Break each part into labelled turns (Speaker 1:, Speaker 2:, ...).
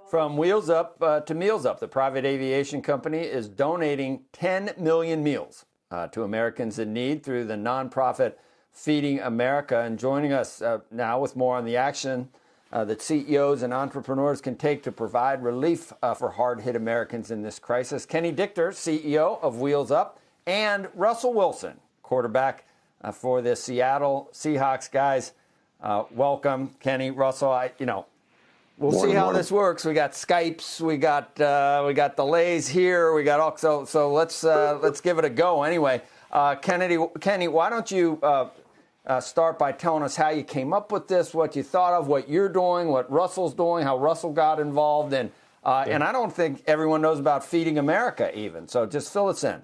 Speaker 1: From Wheels Up to Meals Up, the private aviation company is donating 10 million meals to Americans in need through the nonprofit Feeding America. And joining us now with more on the action that CEOs and entrepreneurs can take to provide relief for hard-hit Americans in this crisis, Kenny Dichter, CEO of Wheels Up, and Russell Wilson, quarterback for the Seattle Seahawks. Guys, welcome, Kenny, Russell. We'll see how this works. We got Skypes, we got delays here, we got all so let's give it a go. Anyway, Kenny, why don't you start by telling us how you came up with this, what you thought of, what you're doing, what Russell's doing, how Russell got involved, and I don't think everyone knows about Feeding America even. So just fill us in.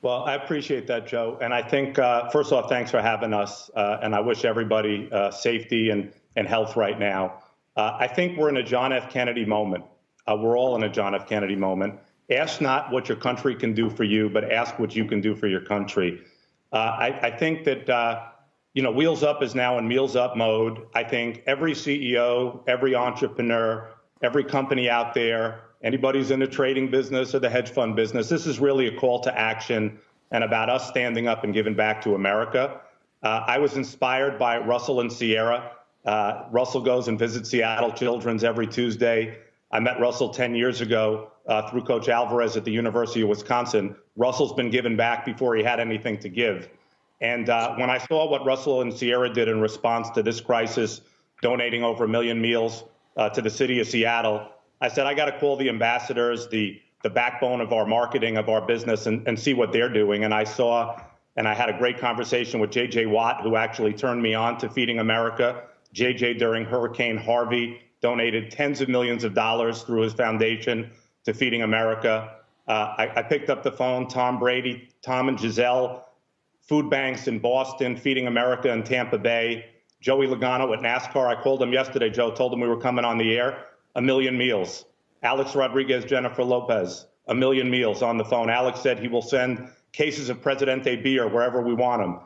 Speaker 2: Well, I appreciate that, Joe, and I think first off, thanks for having us, and I wish everybody safety and health right now. I think we're in a John F. Kennedy moment. We're all in a John F. Kennedy moment. Ask not what your country can do for you, but ask what you can do for your country. I think that, Wheels Up is now in Meals Up mode. I think every CEO, every entrepreneur, every company out there, anybody who's in the trading business or the hedge fund business, this is really a call to action and about us standing up and giving back to America. I was inspired by Russell and Sierra. Russell goes and visits Seattle Children's every Tuesday. I met Russell 10 years ago through Coach Alvarez at the University of Wisconsin. Russell's been giving back before he had anything to give. And when I saw what Russell and Sierra did in response to this crisis, donating over 1 million meals to the city of Seattle, I said, I got to call the ambassadors, the backbone of our marketing, of our business, and see what they're doing. And I had a great conversation with J.J. Watt, who actually turned me on to Feeding America. JJ, during Hurricane Harvey, donated tens of millions of dollars through his foundation to Feeding America. I picked up the phone, Tom Brady, Tom and Giselle, food banks in Boston, Feeding America in Tampa Bay, Joey Logano at NASCAR. I called him yesterday, Joe, told him we were coming on the air. 1 million meals. Alex Rodriguez, Jennifer Lopez, 1 million meals on the phone. Alex said he will send cases of Presidente beer wherever we want them.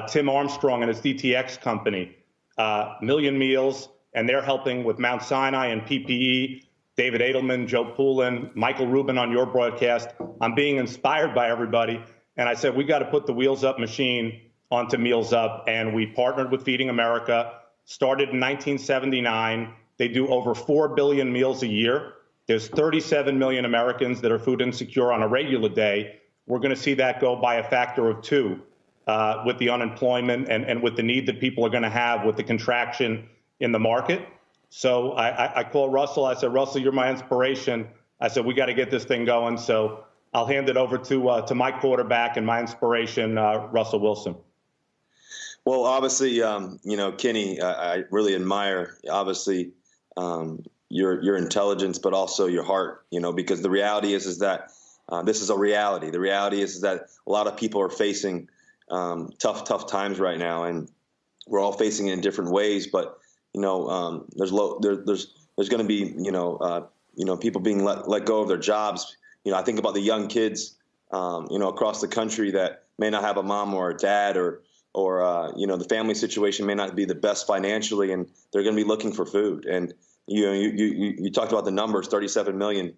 Speaker 2: Tim Armstrong and his DTX company, 1 million meals, and they're helping with Mount Sinai and PPE. David Edelman, Joe Poulin, Michael Rubin on your broadcast. I'm being inspired by everybody. And I said, we got to put the Wheels Up machine onto Meals Up. And we partnered with Feeding America, started in 1979. They do over 4 billion meals a year. There's 37 million Americans that are food insecure on a regular day. We're going to see that go by a factor of 2. With the unemployment and with the need that people are going to have with the contraction in the market. So I called Russell. I said, Russell, you're my inspiration. I said, we got to get this thing going. So I'll hand it over to my quarterback and my inspiration, Russell Wilson.
Speaker 3: Well, obviously, Kenny, I really admire, obviously, your intelligence, but also your heart, because the reality is that this is a reality. The reality is that a lot of people are facing tough times right now, and we're all facing it in different ways. But there's going to be people being let go of their jobs. I think about the young kids across the country that may not have a mom or a dad, or the family situation may not be the best financially, and they're going to be looking for food. And you talked about the numbers, 37 million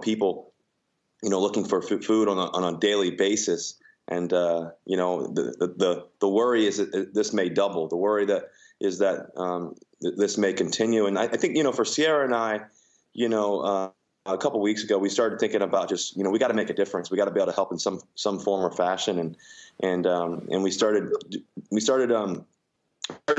Speaker 3: people looking for food on a daily basis. And, the worry is that this may double. The worry is that this may continue. And I think, for Sierra and I, a couple of weeks ago, we started thinking about just, we got to make a difference. We got to be able to help in some form or fashion. And we started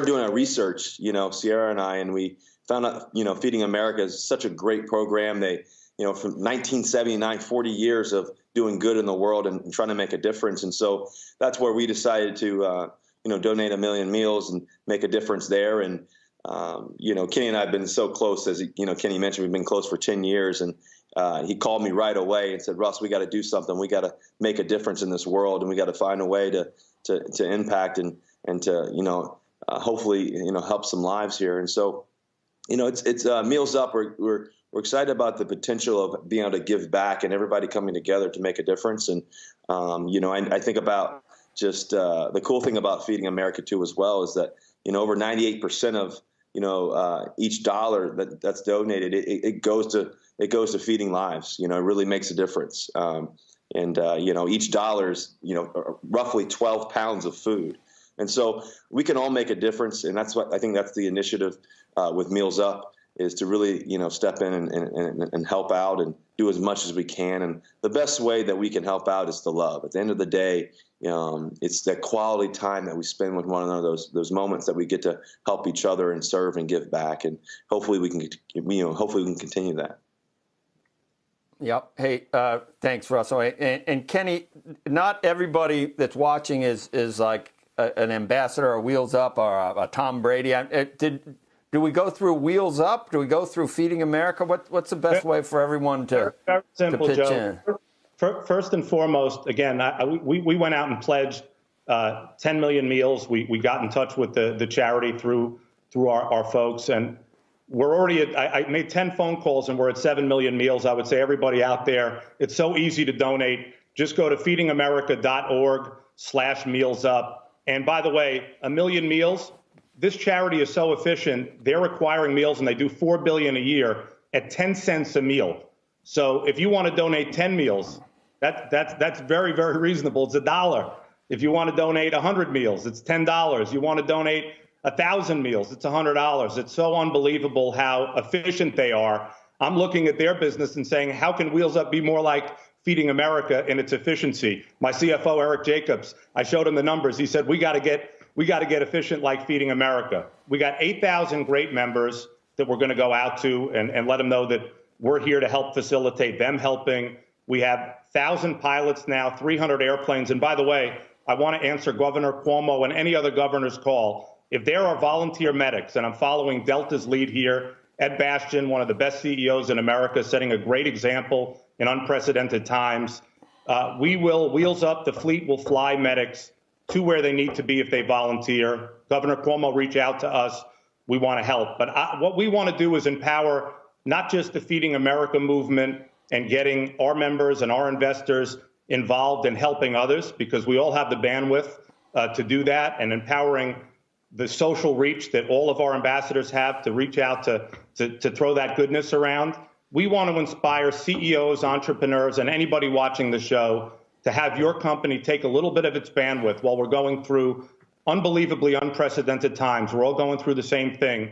Speaker 3: doing our research, Sierra and I, and we found out, Feeding America is such a great program. They, from 1979, 40 years of doing good in the world and trying to make a difference. And so that's where we decided to, donate 1 million meals and make a difference there. And, Kenny and I have been so close, as Kenny mentioned, we've been close for 10 years. And he called me right away and said, Russ, we got to do something. We got to make a difference in this world, and we got to find a way to impact and to, hopefully, help some lives here. And so, it's Meals Up. We're excited about the potential of being able to give back and everybody coming together to make a difference. And, I think about just the cool thing about Feeding America, too, as well, is that, over 98% each dollar that's donated, it goes to feeding lives. It really makes a difference. Each dollar is, roughly 12 pounds of food. And so we can all make a difference. And that's what I think that's the initiative with Meals Up, is to really, step in and help out and do as much as we can. And the best way that we can help out is to love. At the end of the day, it's that quality time that we spend with one another, those moments that we get to help each other and serve and give back. And hopefully we can continue that.
Speaker 1: Yep. Hey, thanks, Russell. And Kenny, not everybody that's watching is like an ambassador or Wheels Up or a Tom Brady. Do we go through Wheels Up? Do we go through Feeding America? What's the best way for everyone to,
Speaker 2: very simple,
Speaker 1: pitch
Speaker 2: Joe.
Speaker 1: in?
Speaker 2: First and foremost, again, we went out and pledged 10 million meals. We got in touch with the charity through our folks, and we're already I made 10 phone calls and we're at 7 million meals. I would say everybody out there, it's so easy to donate. Just go to feedingamerica.org/mealsup. And by the way, 1 million meals. This charity is so efficient. They're acquiring meals, and they do $4 billion a year at 10 cents a meal. So if you want to donate 10 meals, that's very, very reasonable. It's $1. If you want to donate 100 meals, it's $10. You want to donate 1,000 meals, it's $100. It's so unbelievable how efficient they are. I'm looking at their business and saying, how can Wheels Up be more like Feeding America in its efficiency? My CFO, Eric Jacobs, I showed him the numbers. He said, we got to get efficient like Feeding America. We got 8,000 great members that we're going to go out to and let them know that we're here to help facilitate them helping. We have 1,000 pilots now, 300 airplanes. And by the way, I want to answer Governor Cuomo and any other governor's call. If there are volunteer medics, and I'm following Delta's lead here, Ed Bastian, one of the best CEOs in America, setting a great example in unprecedented times. Wheels Up, the fleet will fly medics to where they need to be if they volunteer. Governor Cuomo reach out to us. We want to help. But what we want to do is empower not just the Feeding America movement and getting our members and our investors involved in helping others, because we all have the bandwidth to do that, and empowering the social reach that all of our ambassadors have to reach out to throw that goodness around. We want to inspire CEOs, entrepreneurs, and anybody watching the show to have your company take a little bit of its bandwidth while we're going through unbelievably unprecedented times. We're all going through the same thing.